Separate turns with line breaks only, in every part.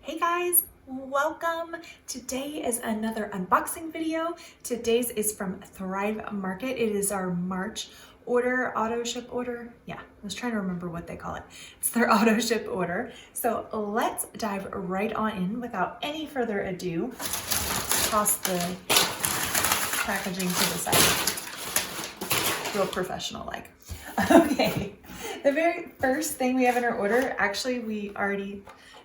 Hey guys, welcome. Today is another unboxing video. Today's is from Thrive Market. It is our March order, auto ship order. Yeah, I was trying to remember what they call it. It's their auto ship order. So let's dive right on in without any further ado. Toss the packaging to the side. Real professional like. Okay, the very first thing we have in our order, actually we already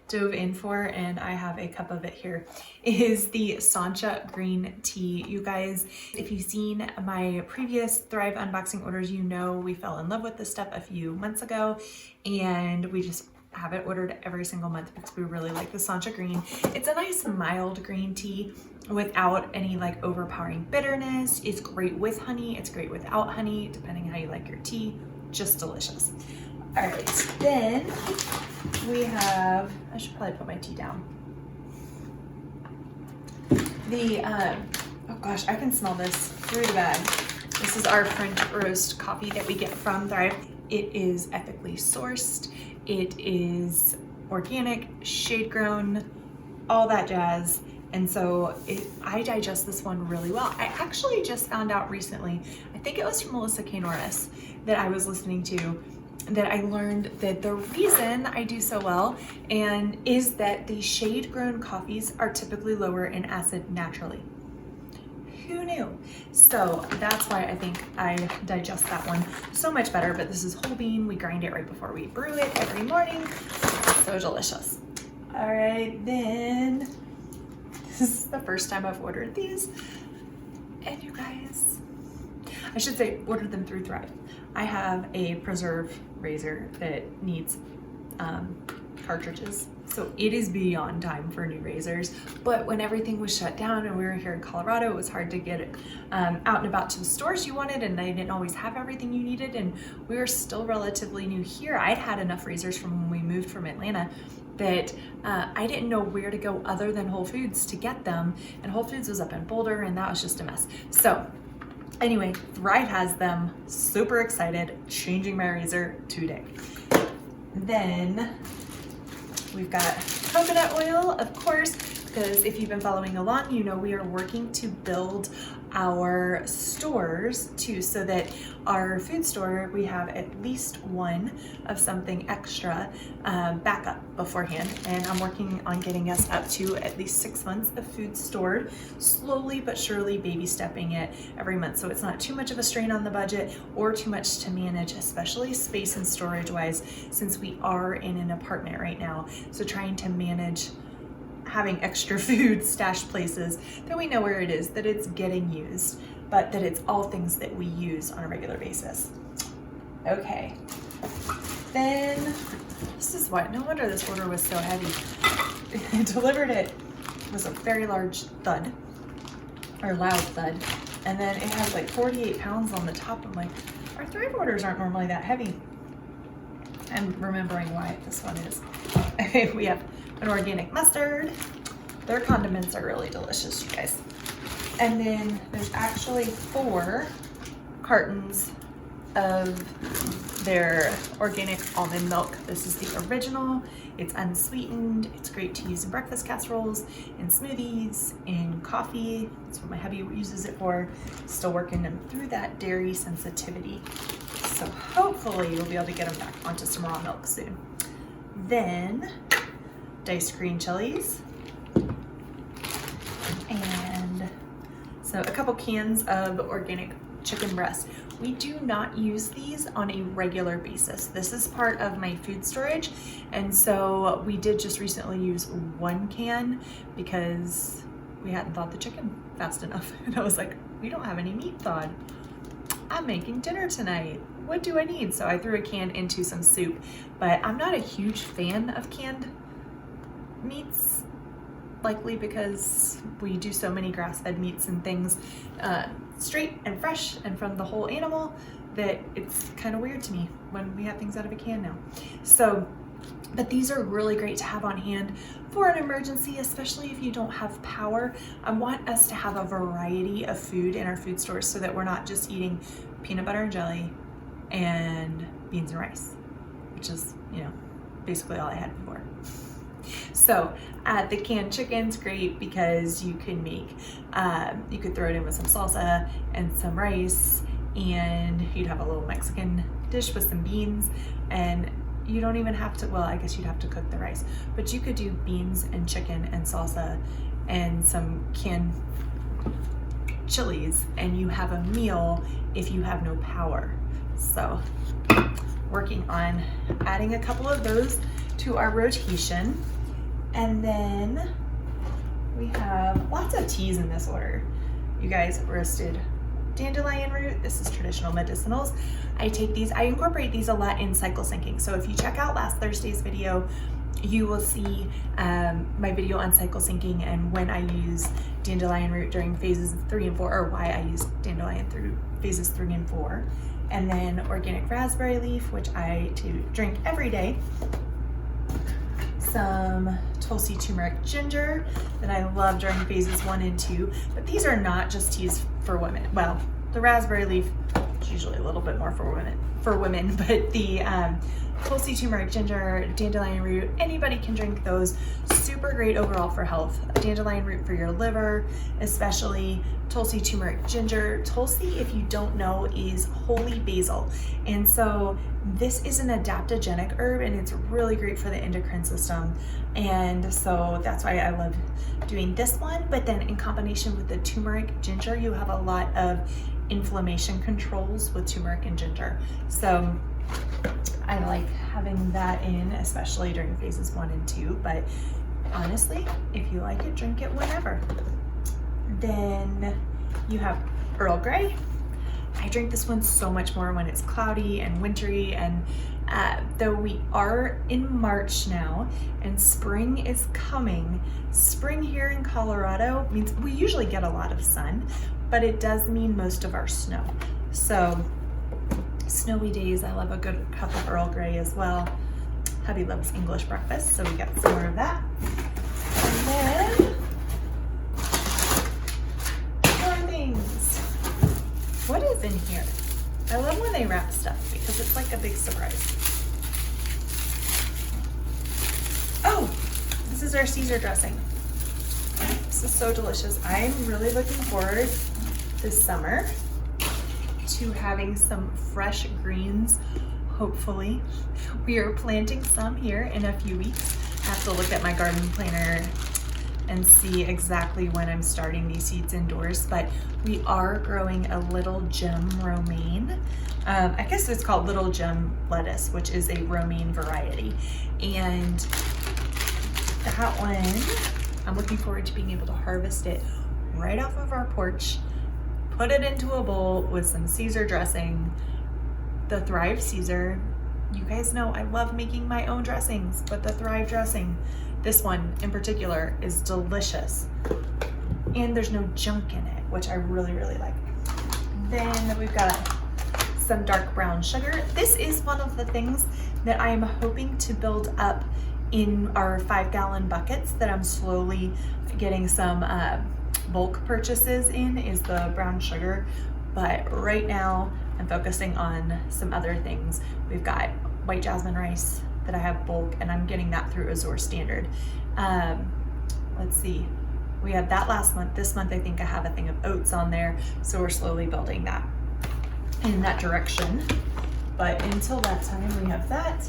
dove in for, and I have a cup of it here, is the Sancha green tea. You guys, if you've seen my previous Thrive unboxing orders, you know we fell in love with this stuff a few months ago, and we just have it ordered every single month because we really like the Sancha green. It's a nice mild green tea without any like overpowering bitterness. It's great with honey, it's great without honey, depending how you like your tea. Just delicious. All right, then we have, I should probably put my tea down. The, oh gosh, I can smell this through the bag. This is our French roast coffee that we get from Thrive. It is ethically sourced. It is organic, shade grown, all that jazz. And so I digest this one really well. I actually just found out recently, I think it was from Melissa K. Norris that I was listening to, that I learned that the reason I do so well is that the shade grown coffees are typically lower in acid naturally. Who knew? So that's why I think I digest that one so much better. But this is whole bean. We grind it right before we brew it every morning. So delicious. All right, then this is the first time I've ordered these. And you guys, I should say ordered them through Thrive. I have a preserve razor that needs cartridges. So it is beyond time for new razors. But when everything was shut down and we were here in Colorado, it was hard to get it out and about to the stores you wanted, and they didn't always have everything you needed. And we were still relatively new here. I'd had enough razors from when we moved from Atlanta that I didn't know where to go other than Whole Foods to get them. And Whole Foods was up in Boulder, and that was just a mess. So anyway, Thrive has them. Super excited, changing my razor today. Then we've got coconut oil, of course, because if you've been following along, you know we are working to build our stores too, so that our food store, we have at least one of something extra backup beforehand. And I'm working on getting us up to at least 6 months of food stored, slowly but surely baby stepping it every month. So it's not too much of a strain on the budget or too much to manage, especially space and storage wise, since we are in an apartment right now. So trying to manage having extra food stashed places that we know where it is, that it's getting used, but that it's all things that we use on a regular basis. Okay, then this is what, no wonder this order was so heavy. I delivered it was a very large thud, or loud thud, and then it has like 48 pounds on the top. I'm like, our Thrive orders aren't normally that heavy. I'm remembering why this one is. Okay, we have an organic mustard. Their condiments are really delicious, you guys. And then there's actually 4 cartons of their organic almond milk. This is the original. It's unsweetened. It's great to use in breakfast casseroles, in smoothies, in coffee. That's what my hubby uses it for. Still working them through that dairy sensitivity. So hopefully we'll be able to get them back onto some raw milk soon. Then diced green chilies, and so a couple cans of organic chicken breast. We do not use these on a regular basis. This is part of my food storage, and so we did just recently use 1 can because we hadn't thawed the chicken fast enough. And I was like, we don't have any meat thawed. I'm making dinner tonight. What do I need? So I threw a can into some soup, but I'm not a huge fan of canned meats, likely because we do so many grass-fed meats and things straight and fresh and from the whole animal that it's kind of weird to me when we have things out of a can now. So, but these are really great to have on hand for an emergency, especially if you don't have power. I want us to have a variety of food in our food stores so that we're not just eating peanut butter and jelly and beans and rice, which is, you know, basically all I had before. So the canned chicken's great because you can make, you could throw it in with some salsa and some rice, and you'd have a little Mexican dish with some beans, and you don't even have to, well, I guess you'd have to cook the rice, but you could do beans and chicken and salsa and some canned chilies, and you have a meal if you have no power. So working on adding a couple of those to our rotation. And then we have lots of teas in this order. You guys, roasted dandelion root. This is traditional medicinals. I take these, I incorporate these a lot in cycle syncing. So if you check out last Thursday's video, you will see my video on cycle syncing and when I use dandelion root during phases 3 and 4, or why I use dandelion through phases 3 and 4. And then organic raspberry leaf, which I drink every day. Some Tulsi turmeric ginger that I love during phases 1 and 2, but these are not just teas for women. Well, the raspberry leaf is usually a little bit more for women, but the Tulsi turmeric ginger, dandelion root, anybody can drink those. Super great overall for health. Dandelion root for your liver, especially. Tulsi turmeric ginger. Tulsi, if you don't know, is holy basil, and so this is an adaptogenic herb, and it's really great for the endocrine system, and so that's why I love doing this one. But then in combination with the turmeric ginger, you have a lot of inflammation controls with turmeric and ginger, so I like having that in, especially during phases 1 and 2, but honestly, if you like it, drink it whenever. Then you have Earl Grey. I drink this one so much more when it's cloudy and wintry, and though we are in March now and spring is coming, spring here in Colorado means we usually get a lot of sun, but it does mean most of our snow. So snowy days, I love a good cup of Earl Grey as well. Hubby loves English breakfast, so we got some more of that. And then what is in here? I love when they wrap stuff because it's like a big surprise. Oh, this is our Caesar dressing. This is so delicious. I'm really looking forward this summer to having some fresh greens, hopefully. We are planting some here in a few weeks. I have to look at my garden planner and see exactly when I'm starting these seeds indoors, but we are growing a little gem romaine. I guess it's called little gem lettuce, which is a romaine variety. And that one, I'm looking forward to being able to harvest it right off of our porch, put it into a bowl with some Caesar dressing, the Thrive Caesar. You guys know I love making my own dressings, but the Thrive dressing, this one in particular, is delicious. And there's no junk in it, which I really, really like. Then we've got some dark brown sugar. This is one of the things that I am hoping to build up in our 5-gallon buckets that I'm slowly getting some bulk purchases in, is the brown sugar. But right now I'm focusing on some other things. We've got white jasmine rice that I have bulk, and I'm getting that through Azure Standard. Let's see, we had that last month. This month I think I have a thing of oats on there, so we're slowly building that in that direction. But until that time, we have that.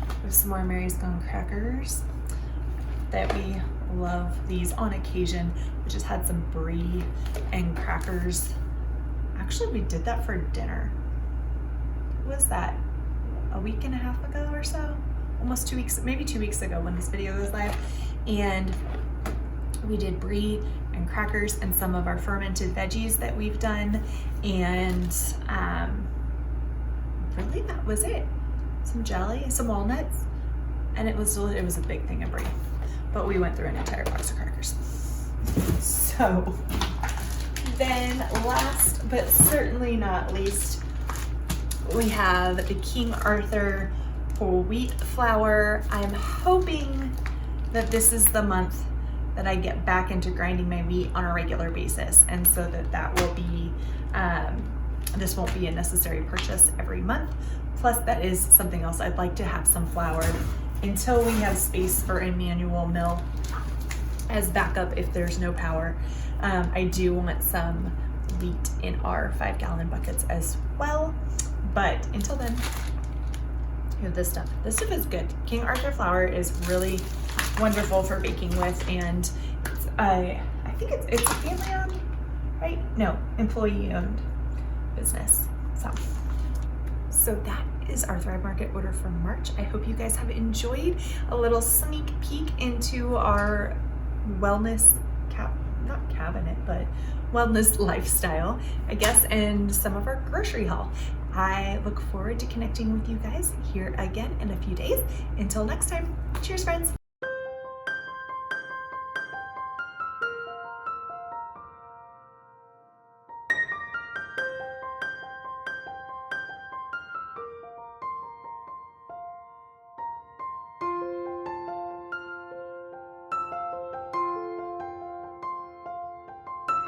We have some more Mary's Gone crackers that we love these on occasion. We just had some brie and crackers. Actually, we did that for dinner. What was that, a week and a half ago or so? Almost 2 weeks, maybe 2 weeks ago when this video goes live. And we did brie and crackers and some of our fermented veggies that we've done. And really that was it. Some jelly, some walnuts, and it was a big thing of brie. But we went through an entire box of crackers. So then last but certainly not least, we have the King Arthur whole wheat flour. I'm hoping that this is the month that I get back into grinding my wheat on a regular basis, and so that will be, this won't be a necessary purchase every month. Plus, that is something else. I'd like to have some flour until we have space for a manual mill as backup if there's no power. I do want some wheat in our 5-gallon buckets as well, but until then, we have this stuff. This stuff is good. King Arthur flour is really wonderful for baking with, and it's, I think it's family owned, right? No, employee owned business. So that is our Thrive Market order for March. I hope you guys have enjoyed a little sneak peek into our wellness not cabinet, but wellness lifestyle, I guess, and some of our grocery haul. I look forward to connecting with you guys here again in a few days. Until next time, cheers, friends.